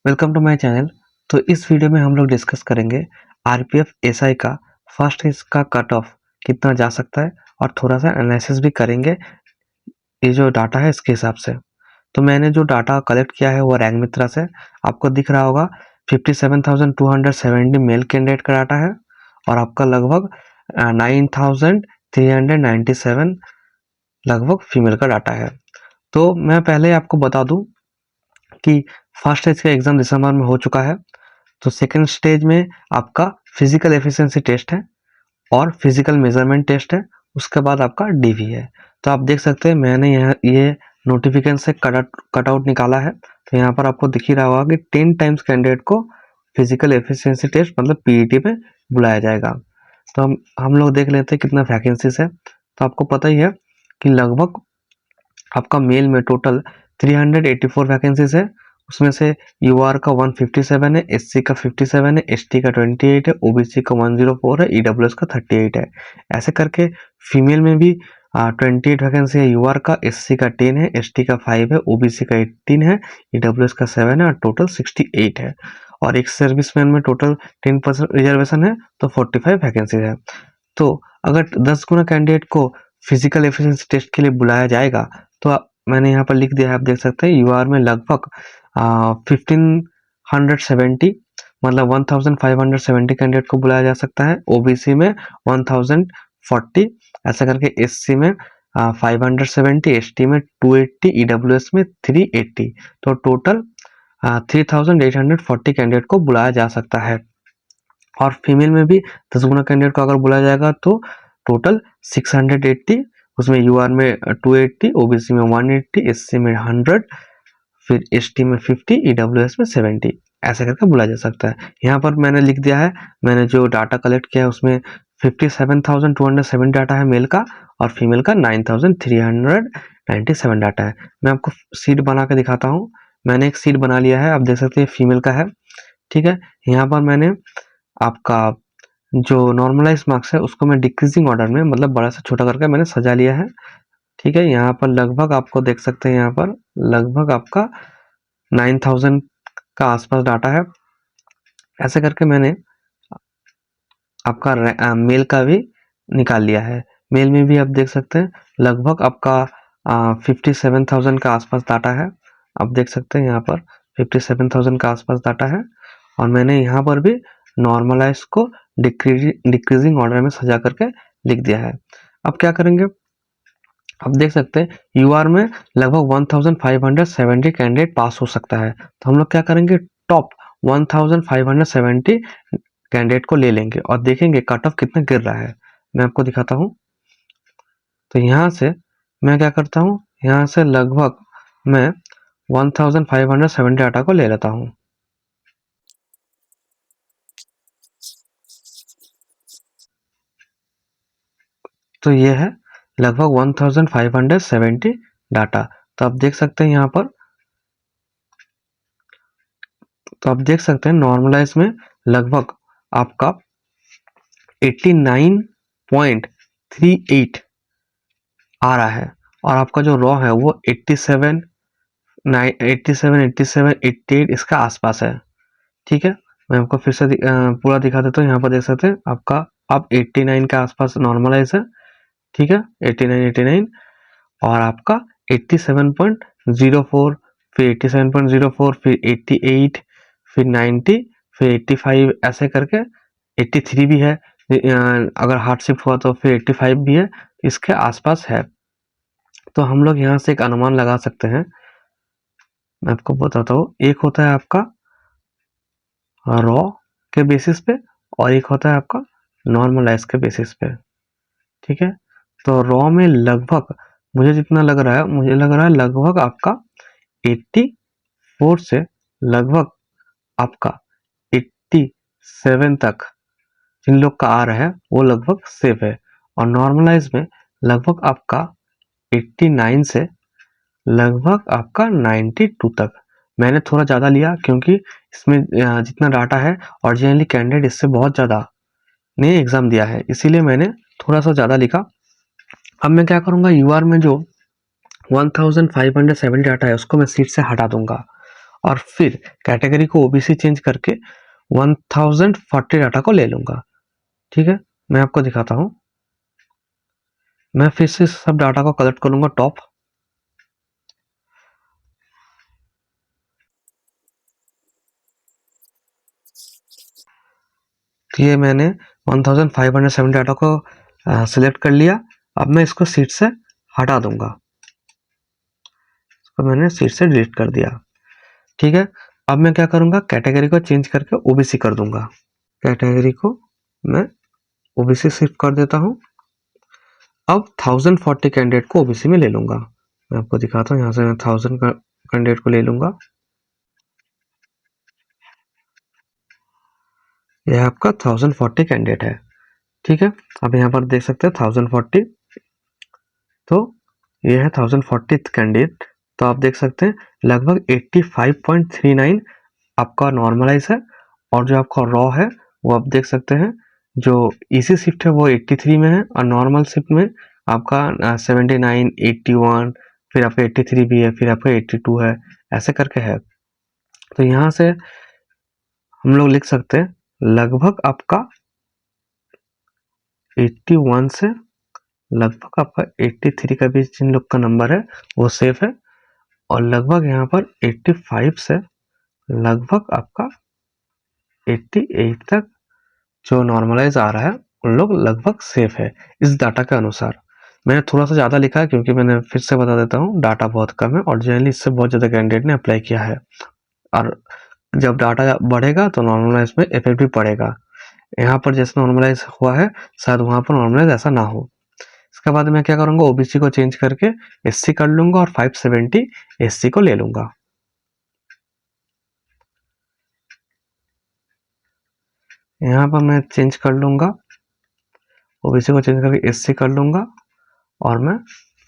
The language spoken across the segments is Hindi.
Welcome to my channel. तो इस वीडियो में हम लोग डिस्कस करेंगे आरपीएफ एसआई का फर्स्ट एज का कट ऑफ कितना जा सकता है और थोड़ा सा एनालिसिस भी करेंगे ये जो डाटा है इसके हिसाब से। तो मैंने जो डाटा कलेक्ट किया है वो रैंक मित्रा से, आपको दिख रहा होगा 57,270 मेल कैंडिडेट का डाटा है और आपका लगभग 9,397 लगभग फीमेल का डाटा है। तो मैं पहले आपको बता दूं कि फर्स्ट स्टेज का एग्जाम दिसंबर में हो चुका है। तो सेकेंड स्टेज में आपका फिजिकल एफिशिएंसी टेस्ट है और फिजिकल मेजरमेंट टेस्ट है, उसके बाद आपका डीवी है। तो आप देख सकते हैं मैंने यहाँ ये नोटिफिकेशन से कट आउट निकाला है। तो यहाँ पर आपको दिख ही रहा होगा कि 10 टाइम्स कैंडिडेट को फिजिकल एफिशिएंसी टेस्ट मतलब पीईटी में बुलाया जाएगा। तो हम लोग देख लेते हैं कितना वैकेंसीज है। तो आपको पता ही है कि लगभग आपका मेल में टोटल 384 वैकेंसीज है, उसमें से यूआर का 157 है, एससी का 57 है, एसटी का 28 है, ओबीसी का 104 है, ईडब्ल्यूएस का 38 है। ऐसे करके फीमेल में भी 28 वैकेंसी है, यूआर का, एससी का 10 है, एसटी का 5 है, ओबीसी का 18 है, ईडब्ल्यूएस का 7 है और टोटल 68 है। और एक सर्विसमैन में टोटल 10% रिजर्वेशन है, तो 45 वैकेंसी है। तो अगर 10 गुना कैंडिडेट को फिजिकल एफिशिएंसी टेस्ट के लिए बुलाया जाएगा तो मैंने यहाँ पर लिख दिया है, आप देख सकते हैं यूआर में लगभग 1570 मतलब 1570 कैंडिडेट को बुलाया जा सकता है, ओबीसी में 1040, ऐसा करके एससी में 570, एसटी में 280, ईडब्ल्यूएस में 380। तो टोटल 3840 कैंडिडेट को बुलाया जा सकता है। और फीमेल में भी 10 गुना कैंडिडेट को अगर बुलाया जाएगा तो टोटल 680, उसमें यूआर में 280, ओबीसी में 180, एससी में 100, फिर एसटी में 50, ईडब्ल्यूएस में 70, ऐसे करके बुलाया जा सकता है। यहाँ पर मैंने लिख दिया है, मैंने जो डाटा कलेक्ट किया है उसमें 57,270 डाटा है मेल का और फीमेल का 9,397 डाटा है। मैं आपको सीट बना के दिखाता हूँ। मैंने एक सीट बना लिया है, आप देख सकते हैं फीमेल का है, ठीक है। यहाँ पर मैंने आपका जो नॉर्मलाइज मार्क्स है उसको मैं डिक्रीजिंग ऑर्डर में मतलब बड़ा से छोटा करके मैंने सजा लिया है, ठीक है। यहाँ पर लगभग आपको देख सकते हैं, यहाँ पर लगभग आपका 9,000 का आसपास डाटा है। ऐसे करके मैंने आपका मेल का भी निकाल लिया है। मेल में भी आप देख सकते हैं लगभग आपका 57,000 का आसपास डाटा है। आप देख सकते हैं यहाँ पर 57,000 का आसपास डाटा है और मैंने यहाँ पर भी नॉर्मलाइज को डिक्रीजिंग ऑर्डर में सजा करके लिख दिया है। अब क्या करेंगे, आप देख सकते हैं यूआर में लगभग 1570 कैंडिडेट पास हो सकता है। तो हम लोग क्या करेंगे, टॉप 1570 कैंडिडेट को ले लेंगे और देखेंगे कट ऑफ कितना गिर रहा है। मैं आपको दिखाता हूँ। तो यहाँ से मैं क्या करता हूँ, यहाँ से लगभग मैं 1570 डाटा को ले लेता हूँ। तो ये है लगभग 1570 डाटा। तो आप देख सकते हैं यहाँ पर, तो आप देख सकते हैं नॉर्मलाइज में लगभग आपका 89.38 आ रहा है और आपका जो रॉ है वो 87, 88 इसका आसपास है, ठीक है। मैं आपको फिर से पूरा दिखा देता हूँ। यहाँ पर देख सकते हैं आपका अब 89 के आसपास नॉर्मलाइज है, ठीक है। 89 और आपका 87.04, फिर 87.04, फिर 88, फिर 90, फिर 85, ऐसे करके 83 भी है। अगर हार्ड शिफ्ट हुआ तो फिर 85 भी है, इसके आसपास है। तो हम लोग यहाँ से एक अनुमान लगा सकते हैं। मैं आपको बताता हूँ, एक होता है आपका रॉ के बेसिस पे और एक होता है आपका नॉर्मलाइज के बेसिस पे, ठीक है। तो रॉ में लगभग मुझे जितना लग रहा है, मुझे लग रहा है लगभग आपका 84 से लगभग आपका 87 तक जिन लोग का आ रहा है वो लगभग सेफ है। और नॉर्मलाइज में लगभग आपका 89 से लगभग आपका 92 तक। मैंने थोड़ा ज़्यादा लिया क्योंकि इसमें जितना डाटा है ओरिजिनली कैंडिडेट इससे बहुत ज़्यादा ने एग्ज़ाम दिया है, इसीलिए मैंने थोड़ा सा ज़्यादा लिखा। अब मैं क्या करूँगा, यूआर में जो 1570 डाटा है उसको मैं सीट से हटा दूंगा और फिर कैटेगरी को ओबीसी चेंज करके 1040 डाटा को ले लूंगा। ठीक है, मैं आपको दिखाता हूं। मैं फिर से सब डाटा को कलेक्ट करूंगा टॉप। ये मैंने 1570 डाटा को सिलेक्ट कर लिया। अब मैं इसको सीट से हटा दूंगा। इसको मैंने सीट से डिलीट कर दिया। ठीक है, अब मैं क्या करूंगा, कैटेगरी को चेंज करके ओबीसी कर दूंगा। कैटेगरी को मैं ओबीसी शिफ्ट कर देता हूं। अब 1040 कैंडिडेट को ओबीसी में ले लूंगा। मैं आपको दिखाता हूँ, यहाँ से मैं 1000 कैंडिडेट को ले लूंगा। यह आपका 1040 कैंडिडेट है। ठीक है, अब यहाँ पर देख सकते हैं 1040, तो ये है 1040 कैंडिडेट। तो आप देख सकते हैं लगभग 85.39 आपका नॉर्मलाइज है, और जो आपका रॉ है वो आप देख सकते हैं, जो इजी शिफ्ट है वो 83 में है, और नॉर्मल शिफ्ट में आपका 79, 81, फिर आपका 83 भी है, फिर आपका 82 है, ऐसे करके है। तो यहाँ से हम लोग लिख सकते हैं लगभग आपका 81 से लगभग आपका 83 का बीच जिन लोग का नंबर है वो सेफ है, और लगभग यहाँ पर 85 से लगभग आपका 88 तक जो नॉर्मलाइज आ रहा है उन लोग लगभग सेफ है इस डाटा के अनुसार। मैंने थोड़ा सा ज़्यादा लिखा है क्योंकि मैंने फिर से बता देता हूँ, डाटा बहुत कम है और जनरली इससे बहुत ज़्यादा कैंडिडेट ने अप्लाई किया है, और जब डाटा बढ़ेगा तो नॉर्मलाइज में इफेक्ट भी पड़ेगा। यहाँ पर जैसे नॉर्मलाइज हुआ है शायद वहाँ पर नॉर्मलाइज ऐसा ना हो। इसके बाद मैं क्या करूँगा, ओबीसी को चेंज करके एससी कर लूंगा और 570 एससी को ले लूंगा। यहाँ पर मैं चेंज कर लूंगा, ओबीसी को चेंज करके एससी कर लूंगा, और मैं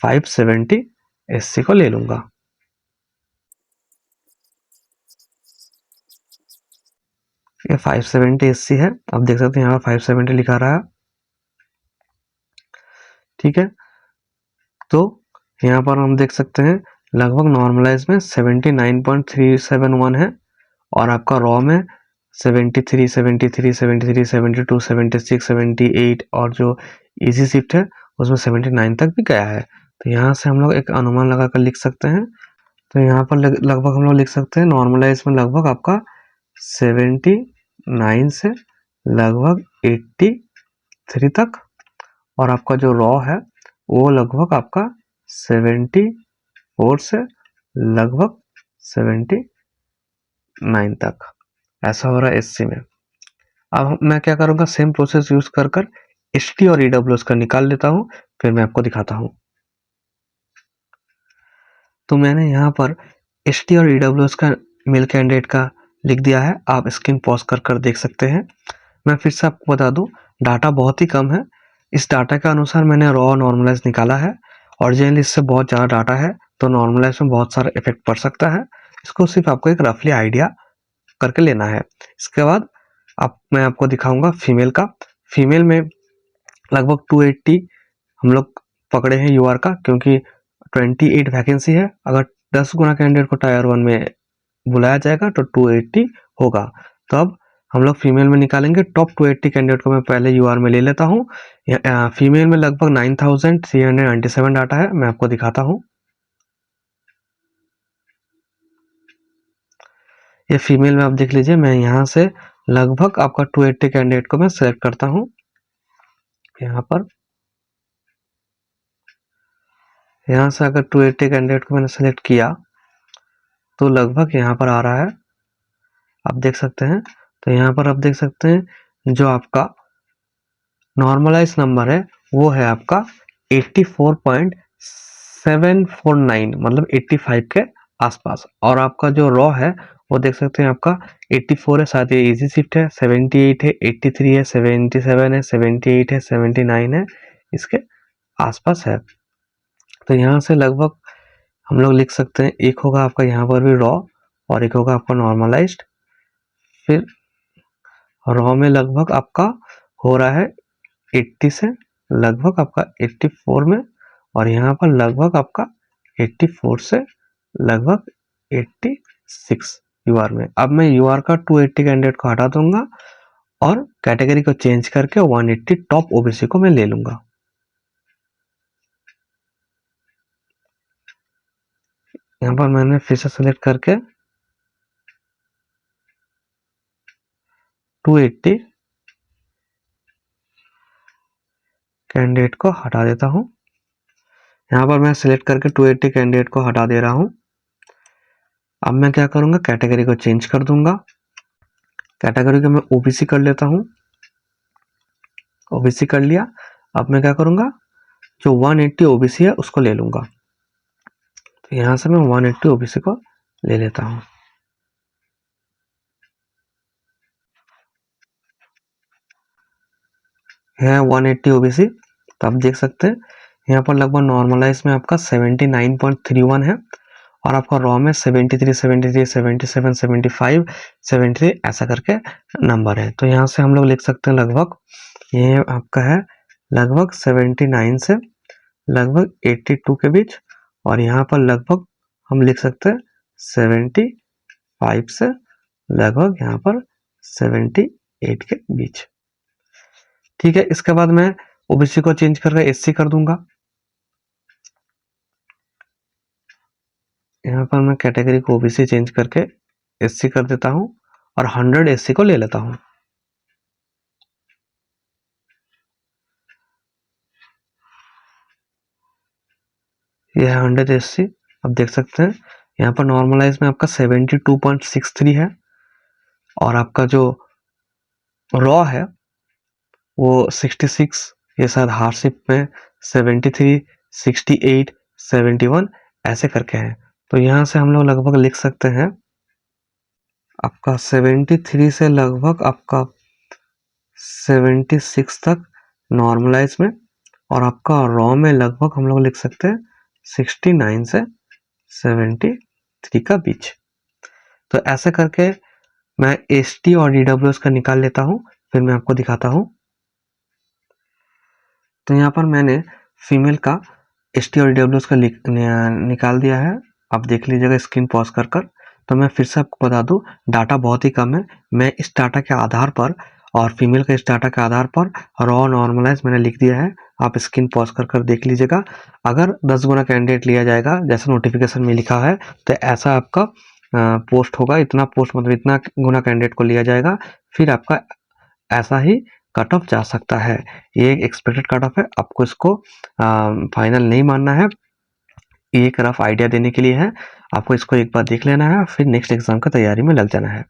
570 एससी को ले लूंगा। ये 570 एससी है, आप देख सकते हैं यहाँ पर 570 लिखा रहा है। ठीक है, तो यहाँ पर हम देख सकते हैं लगभग नॉर्मलाइज में 79.371 है, और आपका रॉ में 73, 73, 73, 72, 76, 78, और जो इजी शिफ्ट है उसमें 79 तक भी गया है। तो यहाँ से हम लोग एक अनुमान लगाकर लिख सकते हैं। तो यहाँ पर लगभग हम लोग लिख सकते हैं नॉर्मलाइज में लगभग आपका 79 से लगभग 83 तक, और आपका जो रॉ है वो लगभग आपका 74 से लगभग 79 तक ऐसा हो रहा है एससी में। अब मैं क्या करूंगा, सेम प्रोसेस यूज कर कर एसटी और ईडब्ल्यूएस का निकाल लेता हूं, फिर मैं आपको दिखाता हूं। तो मैंने यहाँ पर एसटी और ईडब्ल्यूएस का मेल कैंडिडेट का लिख दिया है, आप स्क्रीन पॉज कर कर देख सकते हैं। मैं फिर से आपको बता दूं, डाटा बहुत ही कम है। इस डाटा के अनुसार मैंने रॉ नॉर्मलाइज निकाला है, और जनरली इससे बहुत ज़्यादा डाटा है तो नॉर्मलाइज में बहुत सारा इफेक्ट पड़ सकता है। इसको सिर्फ आपको एक रफली आइडिया करके लेना है। इसके बाद मैं आपको दिखाऊंगा फीमेल का। फीमेल में लगभग 280 हम लोग पकड़े हैं यूआर का, क्योंकि 28 वैकेंसी है। अगर 10 गुना कैंडिडेट को टायर 1 में बुलाया जाएगा तो 280 होगा। तो अब हम लोग फीमेल में निकालेंगे। टॉप 280 कैंडिडेट को मैं पहले यूआर में ले लेता हूँ। फीमेल में लगभग 9397 डाटा है, मैं आपको दिखाता हूँ। ये फीमेल में आप देख लीजिए, मैं यहाँ से लगभग आपका 280 कैंडिडेट को मैं सेलेक्ट करता हूँ। यहाँ पर यहाँ से अगर 280 कैंडिडेट को मैंने सेलेक्ट किया तो लगभग यहाँ पर आ रहा है, आप देख सकते हैं। तो यहाँ पर आप देख सकते हैं जो आपका नॉर्मलाइज नंबर है वो है आपका 84.749, मतलब 85 के आसपास, और आपका जो रॉ है वो देख सकते हैं आपका 84 है, साथ ही इजी शिफ्ट है, 78 है, 83 है, 77 है, 78 है, 79 है, इसके आसपास है। तो यहाँ से लगभग हम लोग लिख सकते हैं, एक होगा आपका यहाँ पर भी रॉ और एक होगा आपका नॉर्मलाइज्ड। फिर रॉ में लगभग आपका हो रहा है 80 से लगभग आपका 84 में, और यहाँ पर लगभग आपका 84 से लगभग 86 यूआर में। अब मैं यूआर का 280 कैंडिडेट को हटा दूंगा और कैटेगरी को चेंज करके 180 टॉप ओबीसी को मैं ले लूंगा। यहाँ पर मैंने फिर से सेलेक्ट करके 280 कैंडिडेट को हटा देता हूँ। यहाँ पर मैं सिलेक्ट करके 280 कैंडिडेट को हटा दे रहा हूँ। अब मैं क्या करूँगा, कैटेगरी को चेंज कर दूंगा। कैटेगरी को मैं ओबीसी कर लेता हूँ। ओबीसी कर लिया। अब मैं क्या करूँगा, जो 180 ओबीसी है उसको ले लूँगा। तो यहाँ से मैं 180 ओबीसी को ले लेता हूँ। है 180 ओबीसी। तो आप देख सकते हैं यहाँ पर लगभग नॉर्मलाइज में आपका 79.31 है और आपका रॉ में 73, 73, 77, 75, 73 ऐसा करके नंबर है। तो यहाँ से हम लोग लिख सकते हैं लगभग ये आपका है लगभग 79 से लगभग 82 के बीच, और यहाँ पर लगभग हम लिख सकते हैं 75 से लगभग यहाँ पर 78 के बीच। ठीक है, इसके बाद मैं ओबीसी को चेंज करके एससी कर दूंगा। यहाँ पर मैं कैटेगरी को ओबीसी चेंज करके एससी कर देता हूँ और 100 एससी को ले लेता हूँ। यह है 100 एससी। अब देख सकते हैं यहाँ पर नॉर्मलाइज में आपका 72.63 है और आपका जो रॉ है वो 66, ये शायद हार्डशिप में 73, 68, 71 ऐसे करके है। तो यहाँ से हम लोग लगभग लिख सकते हैं आपका 73 से लगभग आपका 76 तक नॉर्मलाइज में, और आपका रॉ में लगभग हम लोग लिख सकते हैं 69 से 73 का बीच। तो ऐसे करके मैं एसटी और डीडब्ल्यूएस का निकाल लेता हूँ, फिर मैं आपको दिखाता हूँ। तो यहाँ पर मैंने फीमेल का एसटी और डीडब्ल्यूएस का निकाल दिया है। आप देख लीजिएगा स्क्रीन पॉज कर कर। तो मैं फिर से आपको बता दूं, डाटा बहुत ही कम है। मैं इस डाटा के आधार पर और फीमेल के इस डाटा के आधार पर रॉ नॉर्मलाइज मैंने लिख दिया है। आप स्क्रीन पॉज कर कर देख लीजिएगा। अगर 10 गुना कैंडिडेट लिया जाएगा जैसा नोटिफिकेशन में लिखा है, तो ऐसा आपका पोस्ट होगा। इतना पोस्ट मतलब इतना गुना कैंडिडेट को लिया जाएगा, फिर आपका ऐसा ही कट ऑफ जा सकता है। ये एक एक्सपेक्टेड कट ऑफ है, आपको इसको फाइनल नहीं मानना है। ये एक रफ आइडिया देने के लिए है, आपको इसको एक बार देख लेना है, फिर नेक्स्ट एग्जाम की तैयारी में लग जाना है।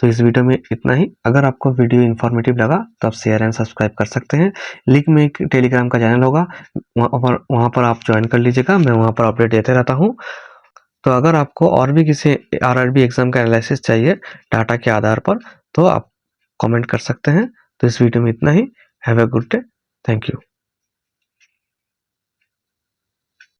तो इस वीडियो में इतना ही। अगर आपको वीडियो इन्फॉर्मेटिव लगा तो आप शेयर एंड सब्सक्राइब कर सकते हैं। लिंक में एक टेलीग्राम का चैनल होगा, वहाँ पर आप ज्वाइन कर लीजिएगा। मैं वहाँ पर अपडेट देते रहता हूँ। तो अगर आपको और भी किसी आरआरबी एग्जाम का एनालिसिस चाहिए डाटा के आधार पर, तो आप कमेंट कर सकते हैं। तो इस वीडियो में इतना ही। Have a good day. Thank you.